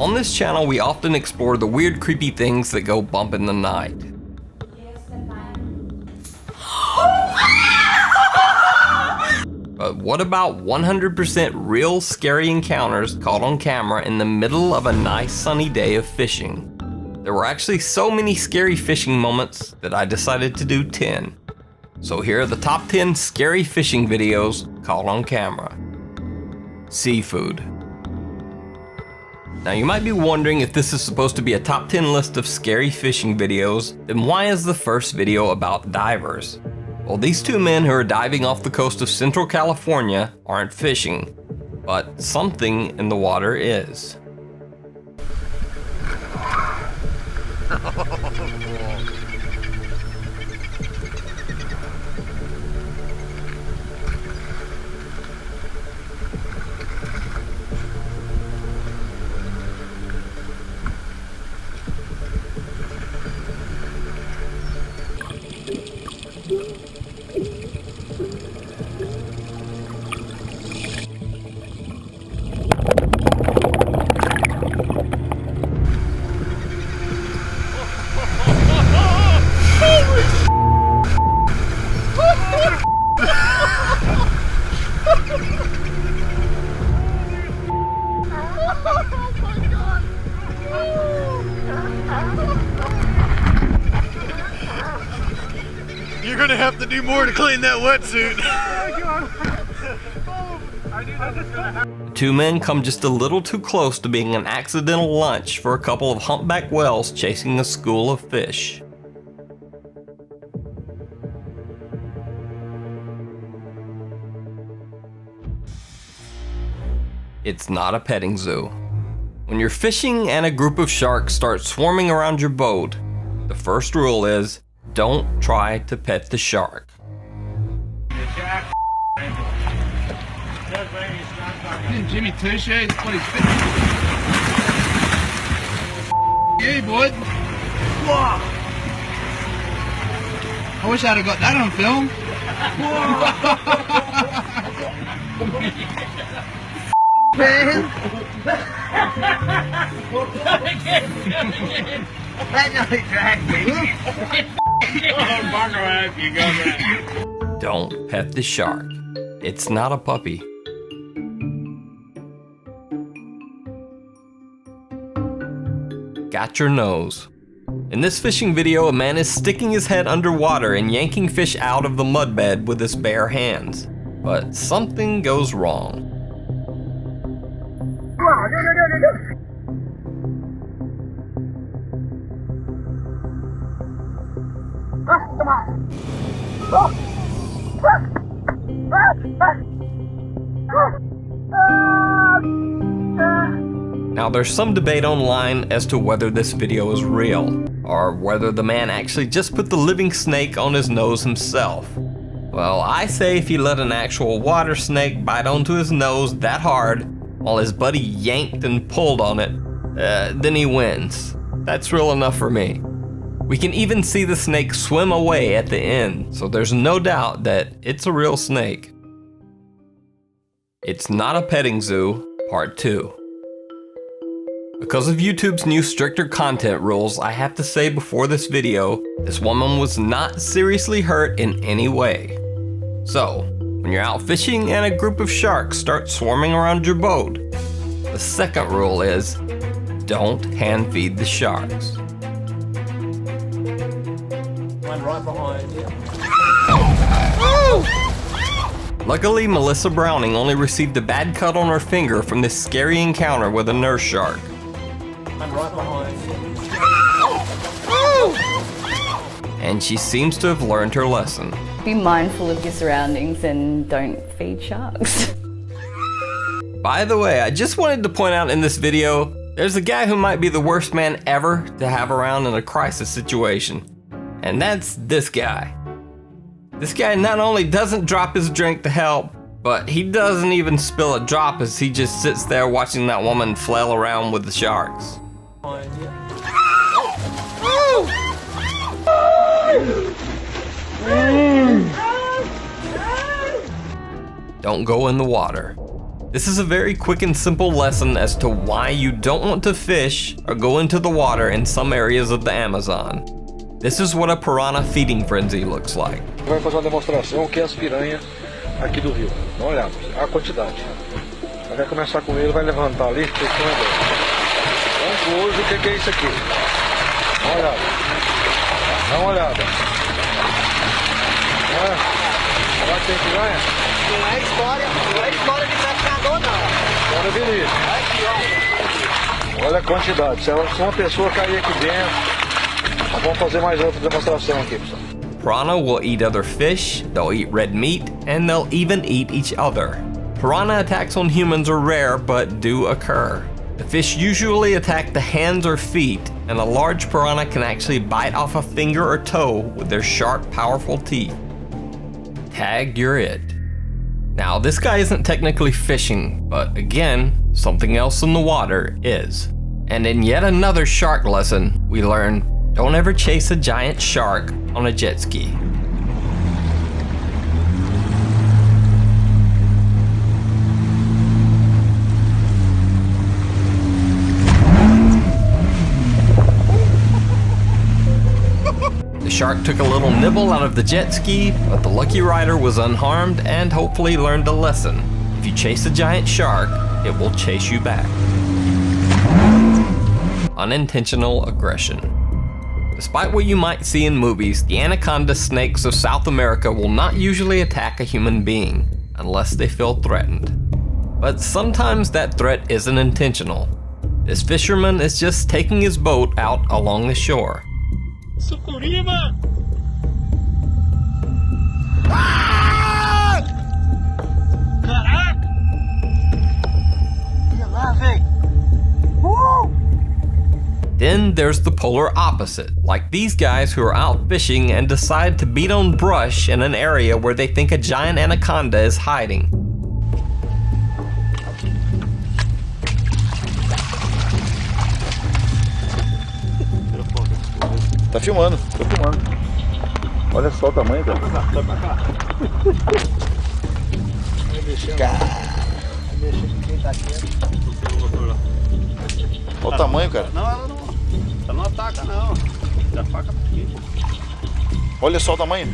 On this channel, we often explore the weird, creepy things that go bump in the night. But what about 100% real scary encounters caught on camera in the middle of a nice sunny day of fishing? There were actually so many scary fishing moments that I decided to do 10. So here are the top 10 scary fishing videos caught on camera. Seafood. Now you might be wondering, if this is supposed to be a top 10 list of scary fishing videos, then why is the first video about divers? Well, these two men who are diving off the coast of Central California aren't fishing, but something in the water is. You're gonna have to do more to clean that wetsuit. The two men come just a little too close to being an accidental lunch for a couple of humpback whales chasing a school of fish. It's not a petting zoo. When you're fishing and a group of sharks start swarming around your boat, the first rule is, don't try to pet the shark. Jimmy Touche, what he's fit. Yeah, boy. I wish I'd have got that on film. Man. That nearly dragged me. Don't pet the shark. It's not a puppy. Got your nose. In this fishing video, a man is sticking his head underwater and yanking fish out of the mudbed with his bare hands. But something goes wrong. Now there's some debate online as to whether this video is real, or whether the man actually just put the living snake on his nose himself. Well, I say if he let an actual water snake bite onto his nose that hard, while his buddy yanked and pulled on it, then he wins. That's real enough for me. We can even see the snake swim away at the end, so there's no doubt that it's a real snake. It's not a petting zoo, part 2. Because of YouTube's new stricter content rules, I have to say before this video, this woman was not seriously hurt in any way. So, when you're out fishing and a group of sharks start swarming around your boat, the second rule is, don't hand feed the sharks. One right behind you. Luckily, Melissa Browning only received a bad cut on her finger from this scary encounter with a nurse shark. One right behind you. And she seems to have learned her lesson. Be mindful of your surroundings and don't feed sharks. By the way, I just wanted to point out in this video, there's a guy who might be the worst man ever to have around in a crisis situation. And that's this guy. This guy not only doesn't drop his drink to help, but he doesn't even spill a drop as he just sits there watching that woman flail around with the sharks. Don't go in the water. This is a very quick and simple lesson as to why you don't want to fish or go into the water in some areas of the Amazon. This is what a piranha feeding frenzy looks like. Vai fazer uma demonstração que é as piranhas aqui do rio. Dá uma olhada, a quantidade. Vai começar com ele, vai levantar ali, tem que ter uma ideia. Vamos pro hoje, o que é isso aqui? Dá uma olhada. Dá uma olhada. Agora tem piranha? Não é história de pescador, não. Agora beleza. Olha a quantidade. Se uma pessoa cair aqui dentro, nós vamos fazer mais outra demonstração aqui, pessoal. Piranha will eat other fish, they'll eat red meat, and they'll even eat each other. Piranha attacks on humans are rare, but do occur. The fish usually attack the hands or feet, and a large piranha can actually bite off a finger or toe with their sharp, powerful teeth. Tagged, you're it. Now, this guy isn't technically fishing, but again, something else in the water is. And in yet another shark lesson, we learn, don't ever chase a giant shark on a jet ski. The shark took a little nibble out of the jet ski, but the lucky rider was unharmed and hopefully learned a lesson. If you chase a giant shark, it will chase you back. Unintentional aggression. Despite what you might see in movies, the anaconda snakes of South America will not usually attack a human being unless they feel threatened. But sometimes that threat isn't intentional. This fisherman is just taking his boat out along the shore. Sucurima! Caraca! Olha lá, velho. Then there's the polar opposite, like these guys who are out fishing and decide to beat on brush in an area where they think a giant anaconda is hiding. Tá filmando, tô filmando. Olha só o tamanho, cara. Olha o tamanho, cara. Não. Você não ataca, não. Da faca pra aqui. Olha só o tamanho.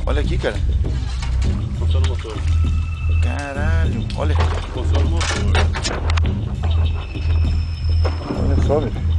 Olha aqui, cara. Funciona o motor. Caralho, olha. Funciona o motor. Olha só, velho.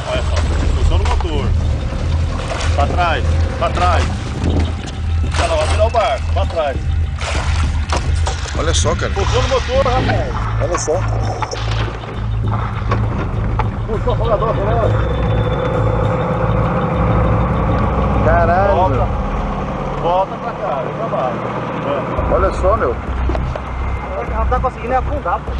Olha só, funciona o motor. Pra trás, pra trás. Olha lá, vai virar o barco, pra trás. Olha só, cara. Funciona o motor, rapaz. Olha só. Funciona o jogador, Caralho. Volta. Volta pra cá, vem pra baixo. Olha só, meu. Ela tá conseguindo afundar, pô.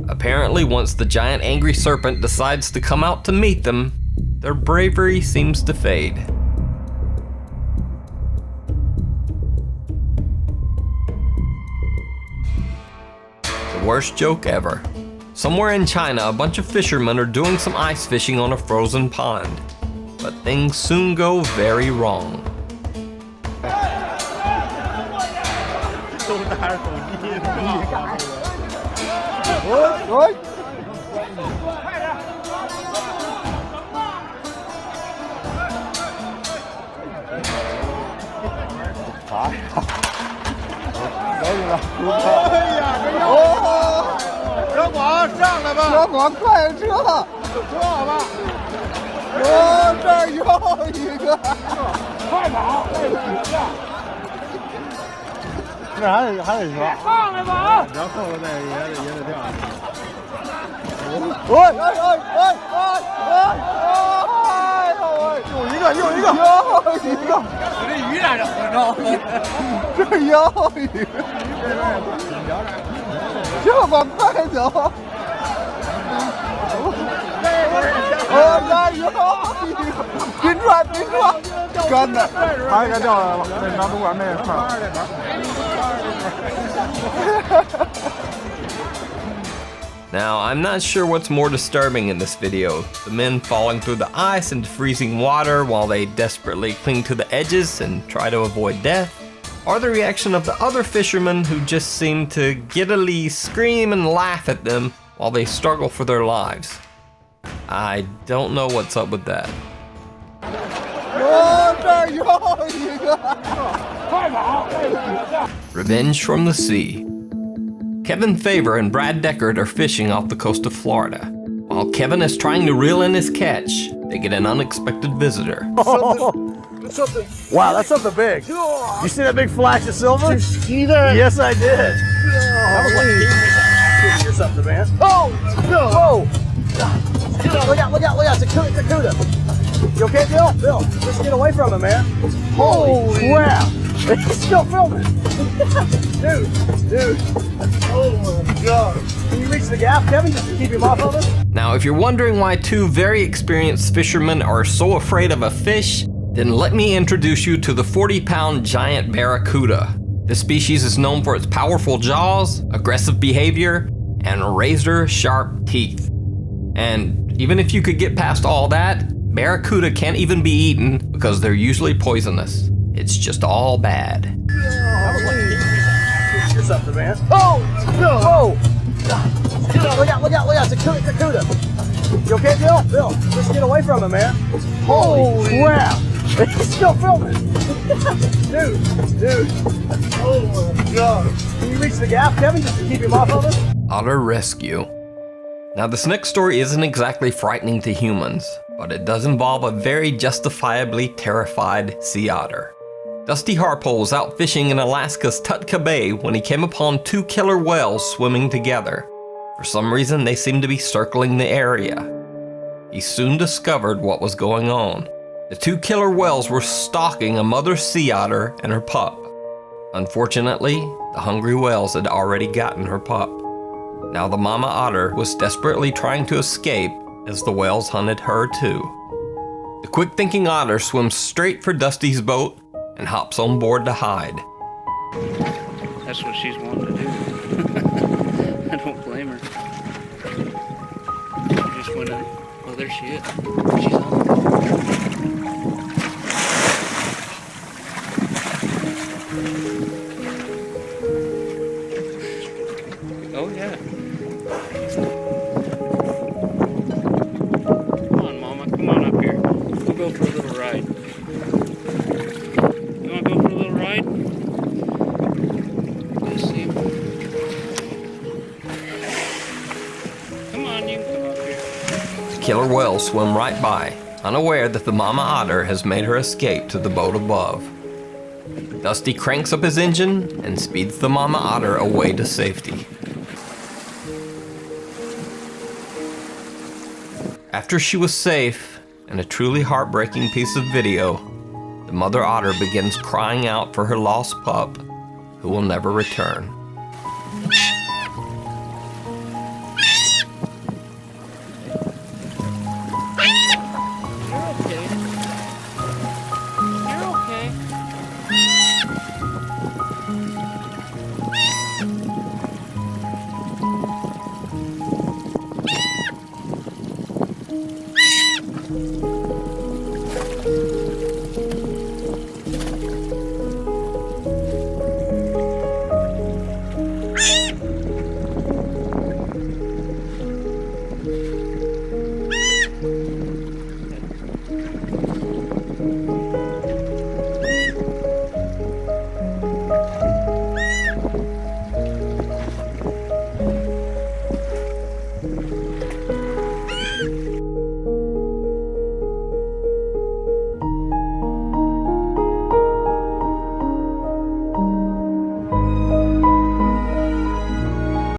Apparently, once the giant angry serpent decides to come out to meet them, their bravery seems to fade. The worst joke ever. Somewhere in China, a bunch of fishermen are doing some ice fishing on a frozen pond. But things soon go very wrong. Oi. Now, I'm not sure what's more disturbing in this video, the men falling through the ice into freezing water while they desperately cling to the edges and try to avoid death, or the reaction of the other fishermen who just seem to giddily scream and laugh at them while they struggle for their lives. I don't know what's up with that. Revenge from the sea. Kevin Favor and Brad Deckard are fishing off the coast of Florida. While Kevin is trying to reel in his catch, they get an unexpected visitor. Wow, that's something big. You see that big flash of silver? Did you see that? Yes, I did. That was like king or something, man. Oh! Whoa! Look out, look out, look out. It's a cuda. You okay, Bill? Bill, just get away from him, man. Holy crap. He's still filming. Dude. Oh my God. Can you reach the gap, Kevin, just to keep him off of us? Now, if you're wondering why two very experienced fishermen are so afraid of a fish, then let me introduce you to the 40-pound giant barracuda. This species is known for its powerful jaws, aggressive behavior, and razor-sharp teeth. And even if you could get past all that, barracuda can't even be eaten because they're usually poisonous. It's just all bad. That was like king or something, man. Oh! Whoa! Look out, look out, look out. It's a cuda. You okay, Bill? Bill, just get away from him, man. Holy crap. He's still filming. Dude. Oh my God. Can you reach the gap, Kevin, just to keep him off of us? Otter rescue. Now, this next story isn't exactly frightening to humans, but it does involve a very justifiably terrified sea otter. Dusty Harpole was out fishing in Alaska's Tutka Bay when he came upon two killer whales swimming together. For some reason, they seemed to be circling the area. He soon discovered what was going on. The two killer whales were stalking a mother sea otter and her pup. Unfortunately, the hungry whales had already gotten her pup. Now the mama otter was desperately trying to escape as the whales hunted her too. The quick-thinking otter swims straight for Dusty's boat and hops on board to hide. That's what she's wanting to do. I don't blame her. She just went in. Oh, there she is. She's on. Oh, yeah. Come on, Mama. Come on up here. We'll go for a little ride. You want to go for a little ride? Let's see. Come on, you can come up here. The killer whales swim right by, unaware that the mama otter has made her escape to the boat above. Dusty cranks up his engine and speeds the mama otter away to safety. After she was safe, and a truly heartbreaking piece of video, the mother otter begins crying out for her lost pup, who will never return.